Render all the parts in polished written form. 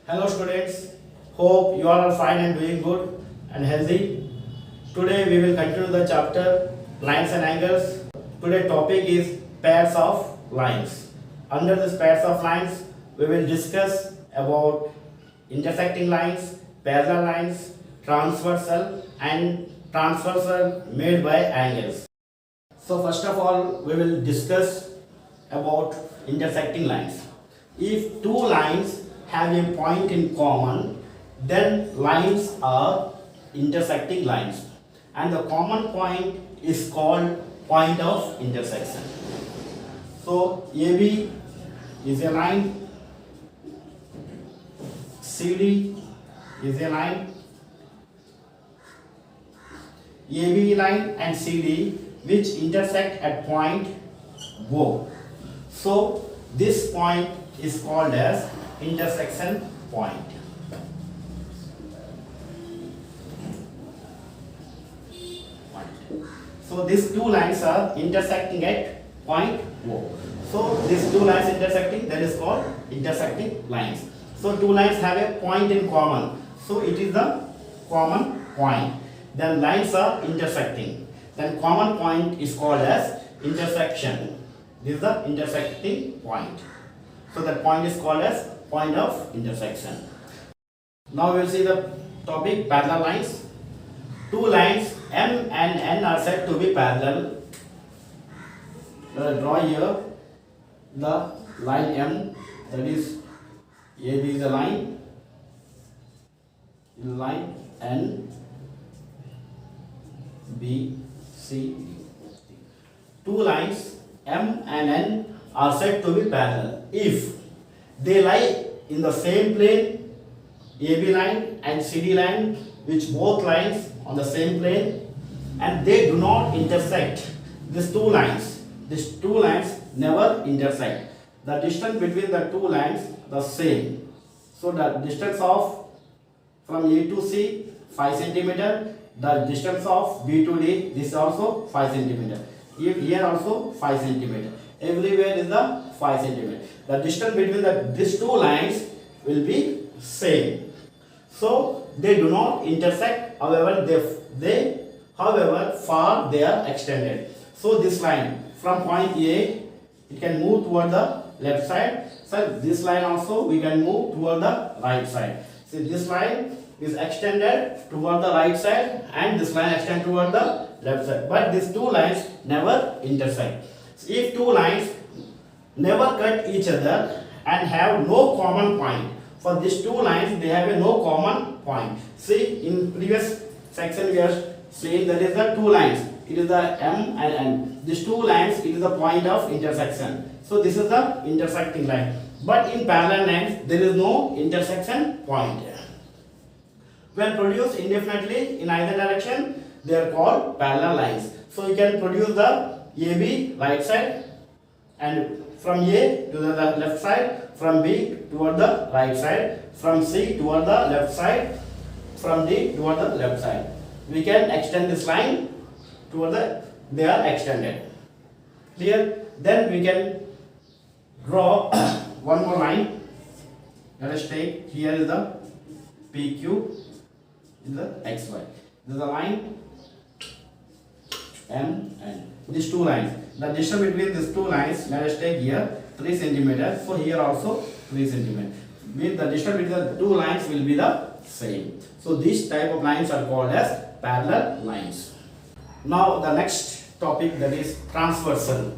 Hello students, hope you all are fine and doing good and healthy. Today we will continue the chapter lines and angles. Today topic is pairs of lines. Under this pairs of lines we will discuss about intersecting lines, parallel lines, transversal and transversal made by angles. So first of all we will discuss about intersecting lines. If two lines have a point in common, then lines are intersecting lines, and the common point is called point of intersection. So AB is a line, CD is a line, AB line and CD which intersect at point O. So this point is called as intersection point. So these two lines are intersecting at point O. So these two lines intersecting, that is called intersecting lines. So two lines have a point in common. So it is the common point. Then lines are intersecting. Then common point is called as intersection. This is the intersecting point. So that point is called as point of intersection. Now we will see the topic parallel lines. Two lines M and N are said to be parallel. Let us draw here the line M, that is AB is a line N, B, C, D. Two lines M and N are said to be parallel if they lie in the same plane, AB line and CD line, which both lines on the same plane, and they do not intersect. These two lines never intersect. The distance between the two lines the same. So the distance of from A to C 5 cm. The distance of B to D, this is also 5 cm. Here also 5 cm. Everywhere is the 5 cm. The distance between these two lines will be same. So they do not intersect. However, far they are extended. So this line from point A, it can move toward the left side. So this line also we can move toward the right side. See, this line is extended toward the right side and this line extended toward the left side. But these two lines never intersect. So if two lines never cut each other and have no common point, for these two lines they have no common point. See, in previous section we are saying that is the two lines. It is the M and N. These two lines, it is the point of intersection. So this is the intersecting line. But in parallel lines there is no intersection point. When produced indefinitely in either direction, they are called parallel lines. So you can produce the AB right side and from A to the left side, from B toward the right side, from C toward the left side, from D toward the left side. We can extend this line toward they are extended. Clear? Then we can draw one more line. Let us take, here is the PQ, is the XY. This is the line M and these two lines. The distance between these two lines, let us take here 3 cm. So here also 3 cm. Means the distance between the two lines will be the same. So these type of lines are called as parallel lines. Now the next topic, that is transversal.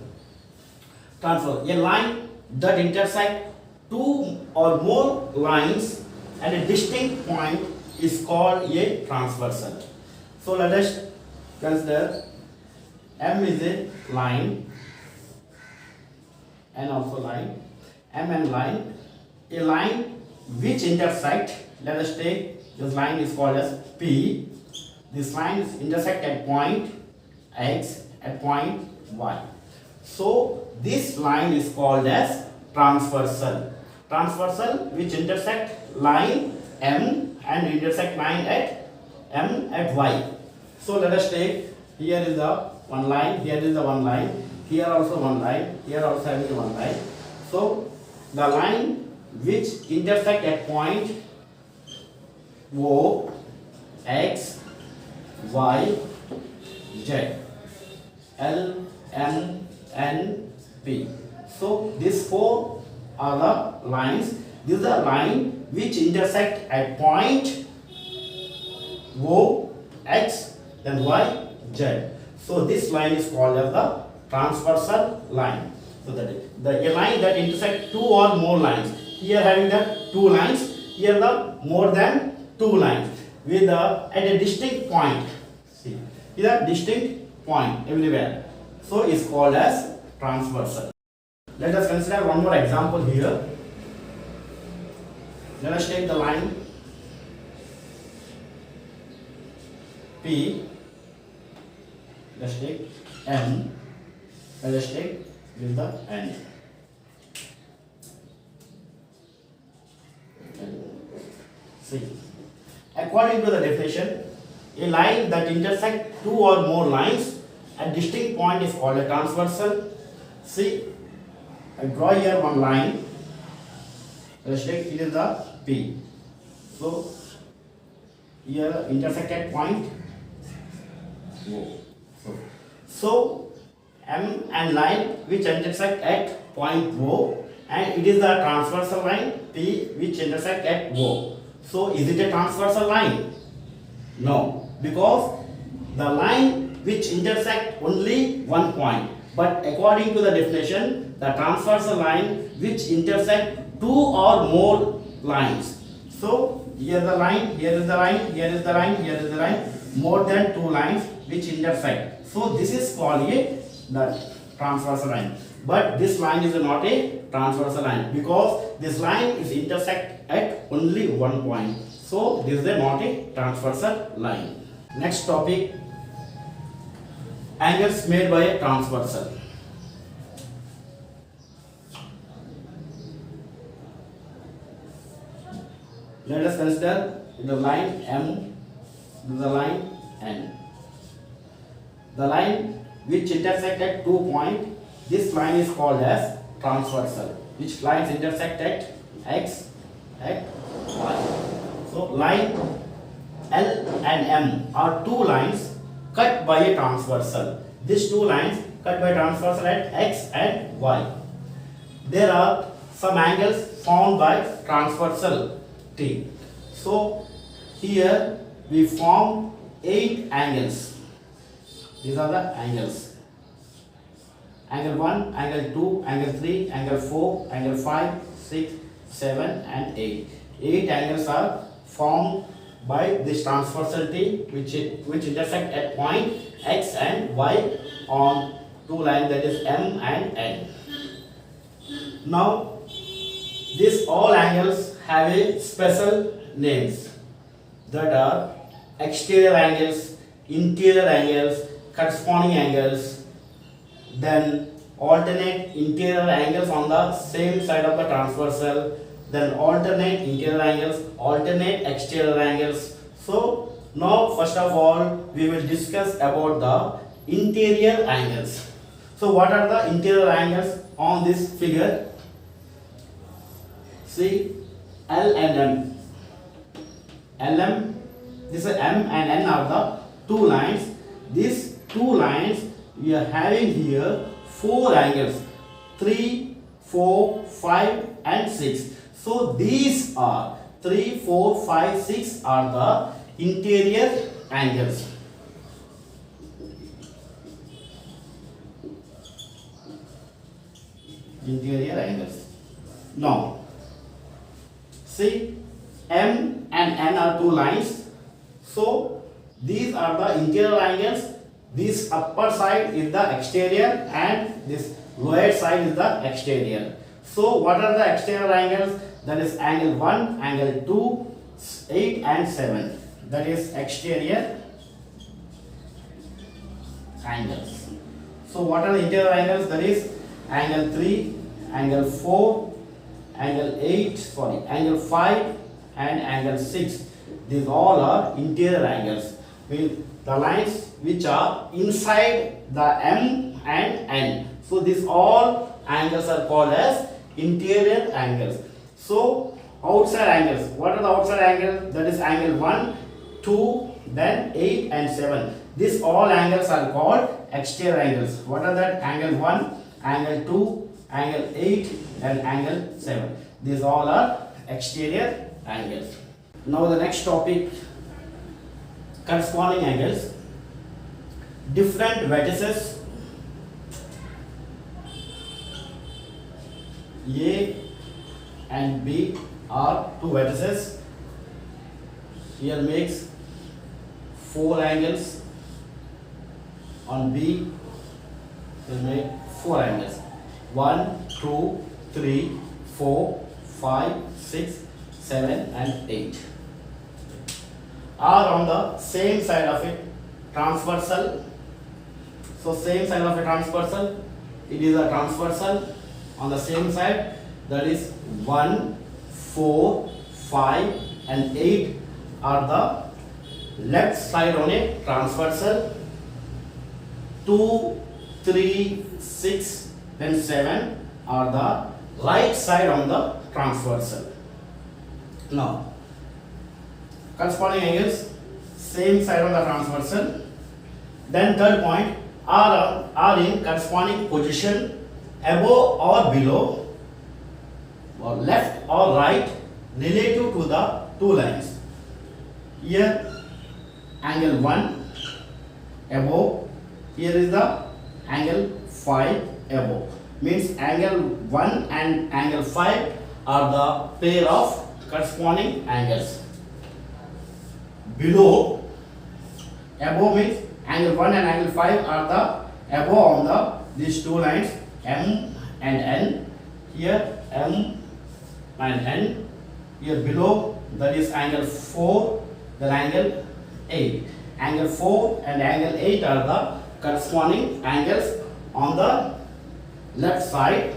A line that intersect two or more lines at a distinct point is called a transversal. So let us consider M is a line, N also line, M and line. A line which intersect, let us take this line is called as P. This line is intersect at point X, at point Y. So this line is called as transversal. Transversal which intersect line M and intersect line at M at Y. So let us take, here is the one line, here is the one line, here also one line, here also having one line. So the line which intersect at point O, X, Y, Z, L, M, N, P. So these four are the lines. This is the line which intersect at point O, X, then Y, Z. So this line is called as the transversal line. So that is the line that intersect two or more lines. Here having the two lines, here the more than two lines with at a distinct point. See, here a distinct point everywhere. So it's called as transversal. Let us consider one more example here. Let us take the line P. Let's take M. Let us take with the N. See, according to the definition, a line that intersects two or more lines at distinct point is called a transversal. See, I draw here one line. Let's take here the P. So here intersected point O. So M and line which intersect at point O, and it is the transversal line P which intersect at O. So is it a transversal line? No, because the line which intersect only one point. But according to the definition, the transversal line which intersect two or more lines. So here the line, here is the line, here is the line, here is the line, more than two lines which intersect. So this is called the transversal line. But this line is not a transversal line because this line is intersect at only one point. So this is not a transversal line. Next topic, angles made by a transversal. Let us consider the line M, the line N. The line which intersect at 2 points, this line is called as transversal. Which lines intersect at X, at Y. So line L and M are two lines cut by a transversal. These two lines cut by transversal at X and Y. There are some angles formed by transversal T. So here we form 8 angles. These are the angles. Angle 1, angle 2, angle 3, angle 4, angle 5, 6, 7 and 8. 8 angles are formed by this transversal T which intersect at point X and Y on two lines, that is M and N. Now these all angles have a special names, that are exterior angles, interior angles, corresponding angles, then alternate interior angles on the same side of the transversal, then alternate interior angles, alternate exterior angles. So now first of all we will discuss about the interior angles. So what are the interior angles on this figure? See, L and M. LM, this is M and N are the two lines. These two lines we are having here 4 angles, 3, 4, 5 and 6. So these are 3, 4, 5, 6 are the interior angles. Interior angles. Now see, M and N are two lines. So these are the interior angles. This upper side is the exterior and this lower side is the exterior. So what are the exterior angles? That is angle 1, angle 2, 8 and 7. That is exterior angles. So what are the interior angles? That is angle 3, angle 4, angle 5 and angle 6. These all are interior angles with the lines which are inside the M and N. So these all angles are called as interior angles. So outside angles, what are the outside angles? That is angle 1, 2, then 8 and 7. These all angles are called exterior angles. What are that? Angle 1, angle 2, angle 8 and angle 7. These all are exterior angles. Now the next topic, corresponding angles. Different vertices A and B are two vertices. Here makes 4 angles. On B will make 4 angles. 1, 2, 3, 4, 5, 6, 7 and 8 are on the same side of it, transversal. So same side of a transversal, it is a transversal on the same side, that is 1, 4, 5 and 8 are the left side on a transversal. 2, 3, 6 then 7 are the right side on the transversal. Now corresponding angles, same side on the transversal. Then third point, are in corresponding position above or below or left or right relative to the two lines. Here angle 1 above, here is the angle 5 above. Means angle 1 and angle 5 are the pair of corresponding angles. Below, above means angle 1 and angle 5 are the above on the these two lines M and N. Here M and N. Here below, that is angle 4, then angle 8. Angle 4 and angle 8 are the corresponding angles on the left side.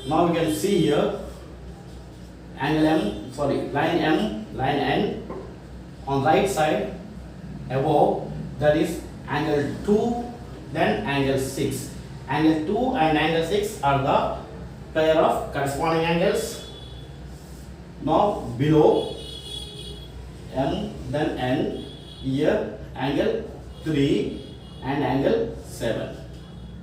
Now we can see here angle M, line M, line N on right side above, that is angle 2, then angle 6. Angle 2 and angle 6 are the pair of corresponding angles. Now below M, then N, here angle 3 and angle 7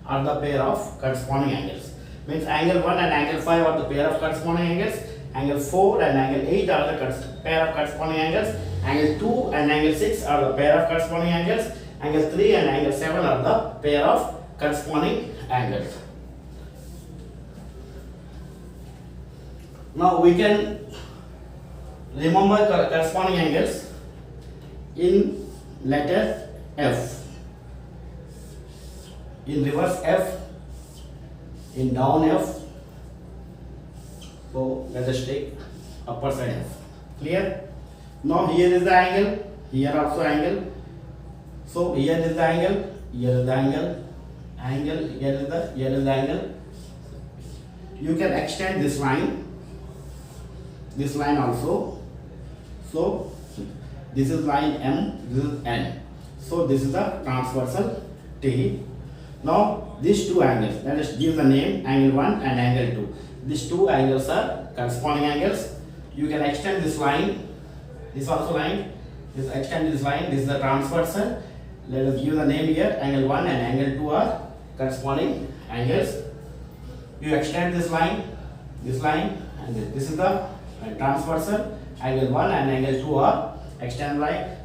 are the pair of corresponding angles. Means angle 1 and angle 5 are the pair of corresponding angles. Angle 4 and angle 8 are the pair of corresponding angles. Angle 2 and angle 6 are the pair of corresponding angles. Angle 3 and angle 7 are the pair of corresponding angles. Now we can remember corresponding angles in letter F, in reverse F, in down F. So let us take upper side F. Clear? Now here is the angle, here also angle. So here is the angle, here is the angle, here is the angle. You can extend this line also. So this is line M, this is N. So this is the transversal T. Now these two angles, let us give the name angle 1 and angle 2. These two angles are corresponding angles. You can extend this line, this also line, this extend this line, this is the transversal. Let us give the name here, angle 1 and angle 2 are corresponding angles. You extend this line, and this is the transversal. Angle 1 and angle 2 are extend line,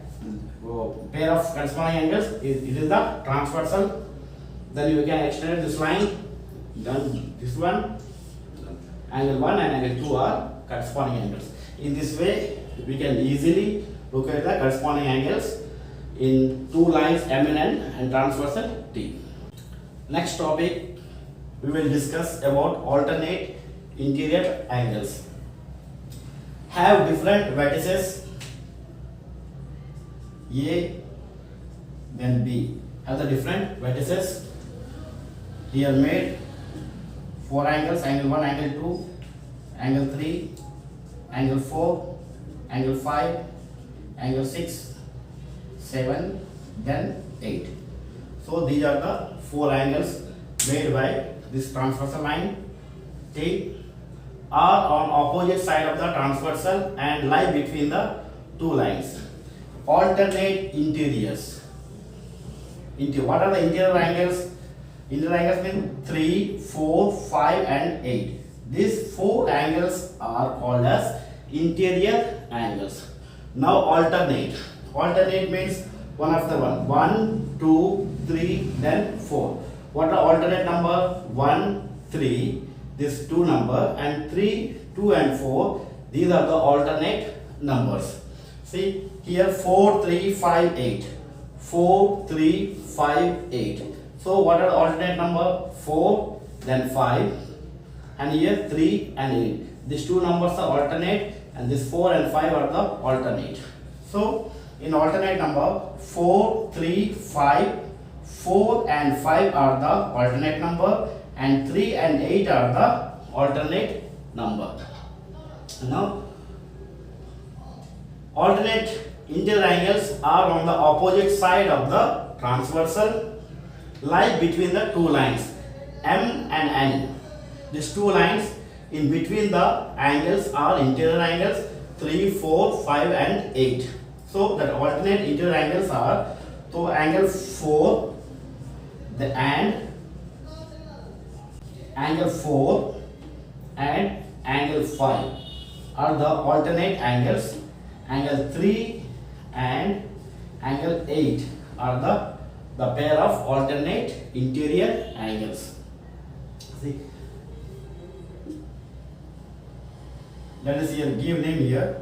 pair of corresponding angles. It is the transversal. Then you can extend this line, then this one. Angle 1 and angle 2 are corresponding angles. In this way, we can easily look at the corresponding angles in two lines M and N and transversal T. Next topic, we will discuss about alternate interior angles. Have different vertices A, then B. Have the different vertices. Here made 4 angles, angle 1, angle 2, angle 3, angle 4, angle 5, angle 6, 7, then 8. So these are the 4 angles made by this transversal line T. are on opposite side of the transversal and lie between the two lines. Alternate interiors. What are the interior angles? Interior angles mean 3, 4, 5 and 8. These 4 angles are called as interior angles. Now alternate. Alternate means one after one. 1, 2, 3, then 4. What are alternate number? 1, 3. This 2 number, and 3, 2 and 4. These are the alternate numbers. See here 4, 3, 5, 8. 4, 3, 5, 8. So what are the alternate number? 4, then 5, and here 3 and 8. These 2 numbers are alternate, and this 4 and 5 are the alternate. So in alternate number 4, 3, 5, 4 and 5 are the alternate number, and 3 and 8 are the alternate number. Now alternate interior angles are on the opposite side of the transversal, lie between the two lines M and N. These two lines in between the angles are interior angles 3, 4, 5 and 8. So the alternate interior angles are, so angle 4 and angle 4 and angle 5 are the alternate angles. Angle 3 and angle 8 are the pair of alternate interior angles. See, let us here give name here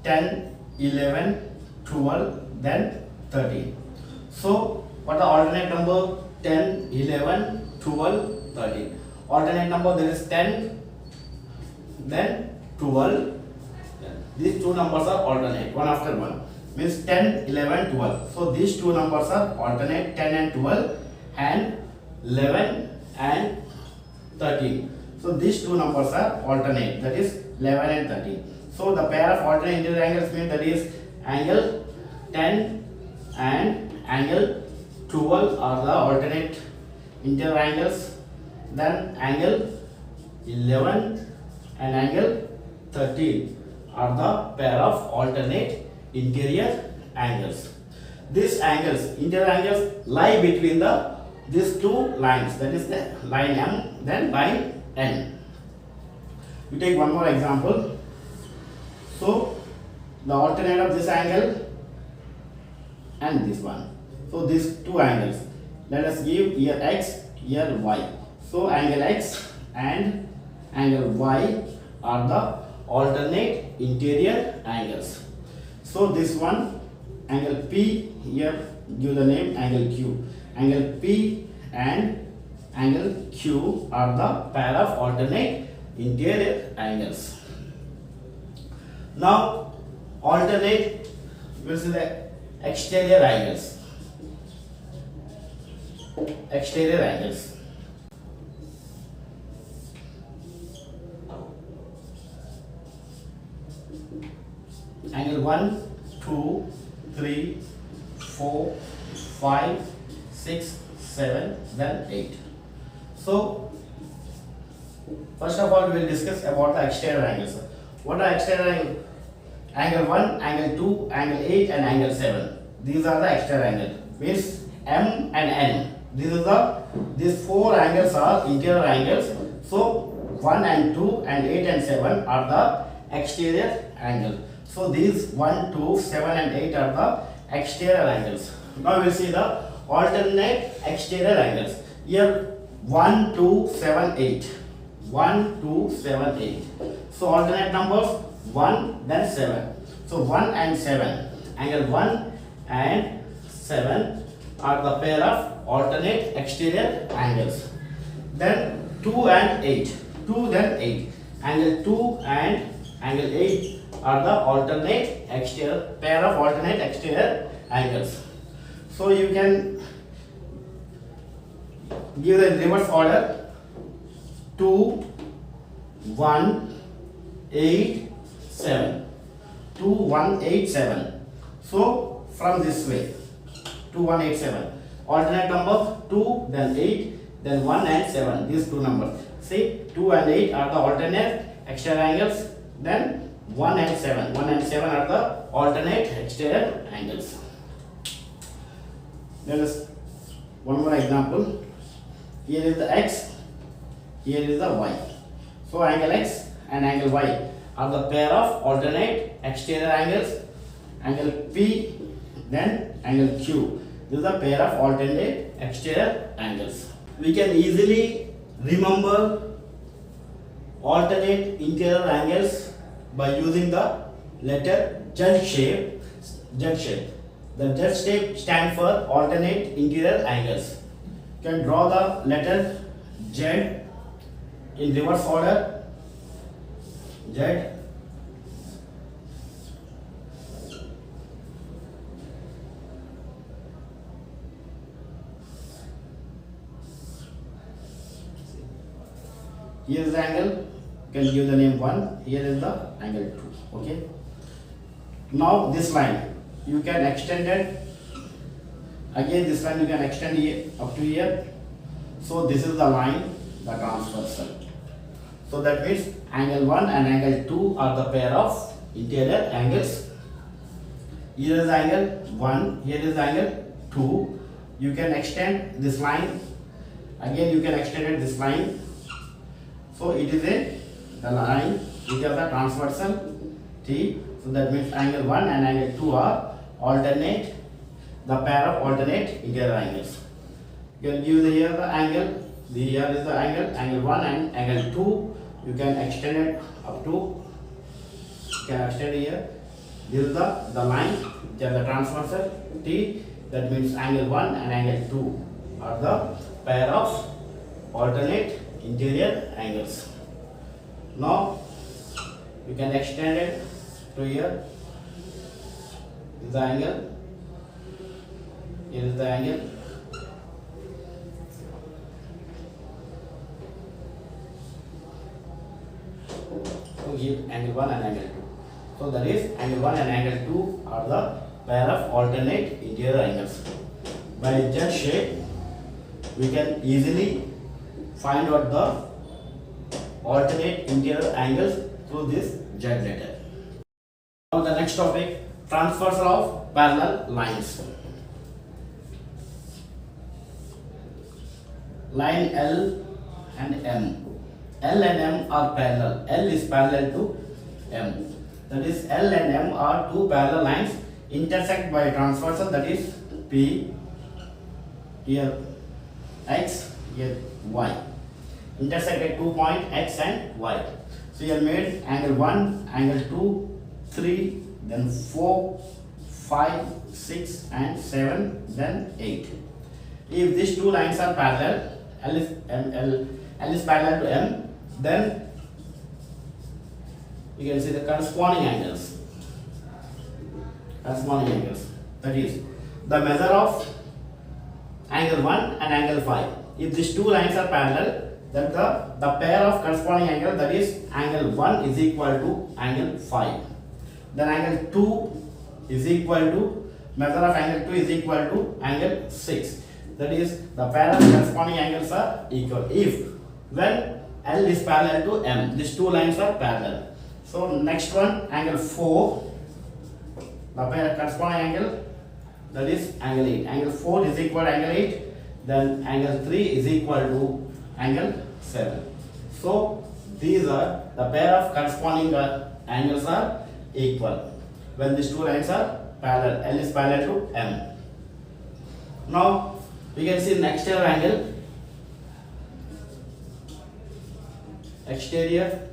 10, 11, 12, then 13. So what are alternate number? 10, 11, 12, 13. Alternate number, there is 10, then 12. These 2 numbers are alternate, one after one. Means 10, 11, 12. So these 2 numbers are alternate, 10 and 12, and 11 and 13. So these 2 numbers are alternate, that is 11 and 13. So the pair of alternate interior angles means that is angle 10 and angle 12 are the alternate interior angles. Then angle 11 and angle 13 are the pair of alternate interior angles. These angles, interior angles, lie between these 2 lines, that is the line M, then line N. We take one more example. So the alternate of this angle and this one. So these 2 angles. Let us give here X, here Y. So angle X and angle Y are the alternate interior angles. So this one, angle P, here give the name angle Q. Angle P and angle Q are the pair of alternate interior angles. Now alternate, we will see the exterior angles. Exterior angles. Angle 1, 2, 3, 4, 5, 6, 7, then 8. So first of all we will discuss about the exterior angles. What are exterior angles? Angle 1, angle 2, angle 8 and angle 7. These are the exterior angles. Means M and N. These 4 angles are interior angles. So 1 and 2 and 8 and 7 are the exterior angles. So these 1, 2, 7 and 8 are the exterior angles. Now we will see the alternate exterior angles. Here 1, 2, 7, 8. 1, 2, 7, 8. So alternate numbers 1 then 7. So 1 and 7. Angle 1 and 7 are the pair of alternate exterior angles. Then 2 and 8. 2 then 8. Angle 2 and angle 8 are the alternate exterior, pair of alternate exterior angles. So you can give the reverse order 2, 1, 8, 7. 2, 1, 8, 7. So from this way 2, 1, 8, 7. Alternate number 2 then 8 then 1 and 7, these two numbers. See, 2 and 8 are the alternate exterior angles, then 1 and 7. 1 and 7 are the alternate exterior angles. There is one more example. Here is the x, here is the y. So angle x and angle y are the pair of alternate exterior angles. Angle P, then angle Q. This is a pair of alternate exterior angles. We can easily remember alternate interior angles by using the letter Z shape. Z shape. The Z shape stands for alternate interior angles. You can draw the letter Z in reverse order. Z. Here is the angle, you can give the name 1, here is the angle 2, okay. Now this line, you can extend it, again this line you can extend here, up to here. So this is the line, the transversal. So that means angle 1 and angle 2 are the pair of interior angles. Here is the angle 1, here is the angle 2. You can extend this line, again you can extend it this line. So it is the line which has a transversal T. So that means angle 1 and angle 2 are alternate, the pair of alternate interior angles. You can give here the angle, here is the angle 1 and angle 2. You can extend it up to, you can extend here. This is the line which has the transversal T. That means angle 1 and angle 2 are the pair of alternate interior angles. Now you can extend it to here. This is the angle, here is the angle. So here angle 1 and angle 2. So that is angle 1 and angle 2 are the pair of alternate interior angles. By Z shape we can easily find out the alternate interior angles through this Z letter. Now the next topic, transversal of parallel lines. Line L and M. L and M are parallel. L is parallel to M. That is L and M are two parallel lines intersect by transversal, that is P. Here X, here Y. Intersect at 2 points X and Y. So you have made angle 1, angle 2, 3, then 4, 5, 6 and 7, then 8. If these two lines are parallel, L is parallel to M, then you can see the corresponding angles. That is the measure of angle 1 and angle 5. If these two lines are parallel, then the pair of corresponding angle, that is angle 1 is equal to angle 5. Then angle 2 is equal to, measure of angle 2 is equal to angle 6. That is the pair of corresponding angles are equal if when L is parallel to M. These two lines are parallel. So next one, angle 4, the pair corresponding angle, that is angle 8. Angle 4 is equal to angle 8. Then angle 3 is equal to angle 7. So these are the pair of corresponding angles are equal when these two lines are parallel. L is parallel to M. Now we can see the exterior angle. Exterior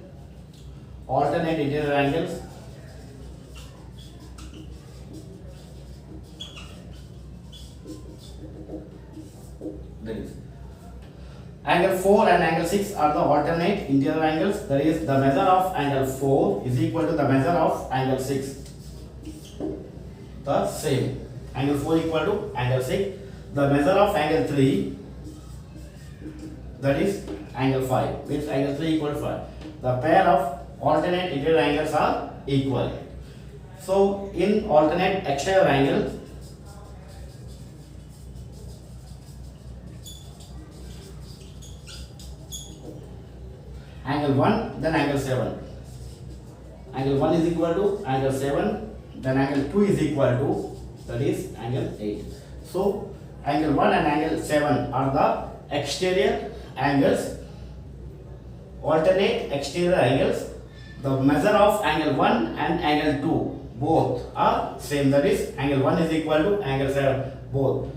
alternate interior angles. That is angle 4 and angle 6 are the alternate interior angles. That is the measure of angle 4 is equal to the measure of angle 6. The same. Angle 4 equal to angle 6. The measure of angle 3, that is angle 5, means angle 3 equal to 5. The pair of alternate interior angles are equal. So in alternate exterior angle, angle 1, then angle 7. Angle 1 is equal to angle 7, then angle 2 is equal to, that is angle 8. So angle 1 and angle 7 are the exterior angles, alternate exterior angles. The measure of angle 1 and angle 2 both are same, that is angle 1 is equal to angle 7, both.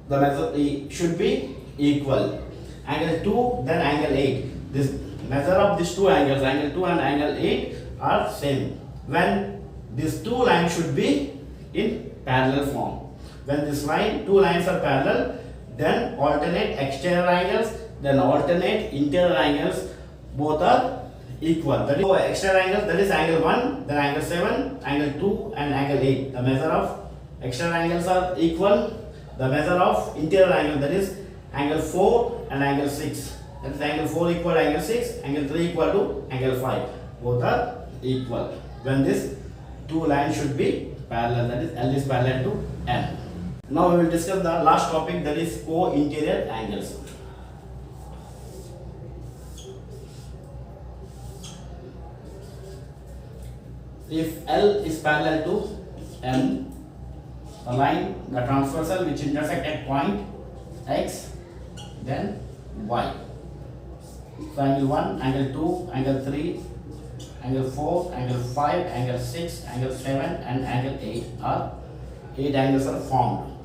The measure should be equal. Angle 2, then angle 8. This measure of these two angles, angle 2 and angle 8, are same. When these two lines should be in parallel form. When this line, two lines are parallel, then alternate exterior angles, then alternate interior angles, both are equal. That is exterior angles, that is angle 1, then angle 7, angle 2 and angle 8. The measure of exterior angles are equal. The measure of interior angle, that is angle 4 and angle 6. That is angle 4 equal to angle 6, angle 3 equal to angle 5. Both are equal. When this two lines should be parallel, that is L is parallel to M. Now we will discuss the last topic, that is co-interior angles. If L is parallel to M, the line, the transversal which intersect at point X, then Y. So angle 1, angle 2, angle 3, angle 4, angle 5, angle 6, angle 7 and angle 8 are 8 angles are formed.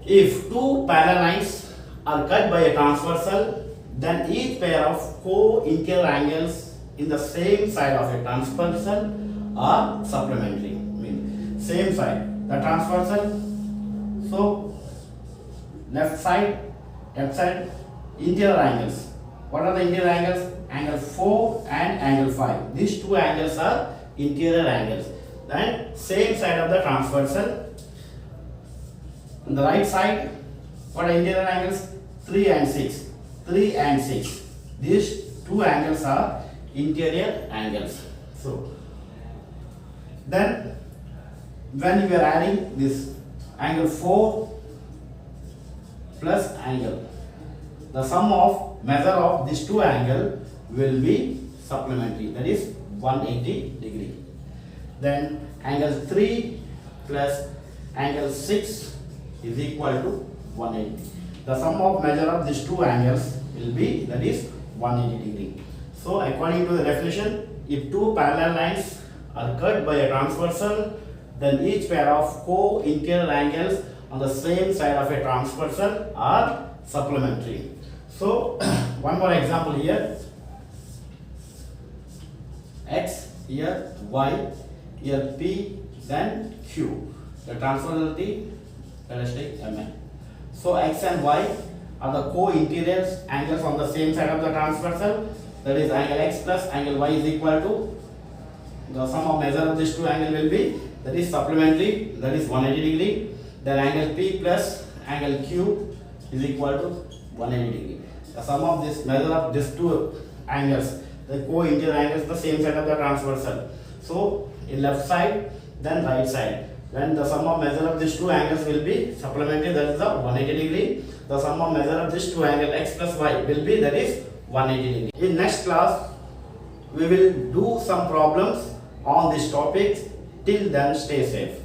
If two parallel lines are cut by a transversal, then each pair of co-interior angles in the same side of a transversal are supplementary. Same side, the transversal. So left side, interior angles. What are the interior angles? Angle 4 and angle 5. These two angles are interior angles. Then same side of the transversal. On the right side, what are interior angles? 3 and 6. 3 and 6. These two angles are interior angles. So then when we are adding this angle 4 plus angle, the sum of measure of these two angles will be supplementary, that is 180 degree. Then angle 3 plus angle 6 is equal to 180. The sum of measure of these two angles will be, that is 180 degree. So according to the definition, if two parallel lines are cut by a transversal, then each pair of co-interior angles on the same side of a transversal are supplementary. So one more example here. X, here Y, here P, then Q. The transversality characteristic MN. So X and Y are the co-interior angles on the same side of the transversal. That is angle X plus angle Y is equal to, the sum of measure of these two angles will be, that is supplementary, that is 180 degree. Then angle P plus angle Q is equal to 180 degree. The sum of this measure of these two angles, the co-interior angles, the same side of the transversal. So in left side, then right side. When the sum of measure of these two angles will be supplementary, that is the 180 degree. The sum of measure of these two angles X plus Y will be, that is 180 degree. In next class, we will do some problems on this topic. Till then, stay safe.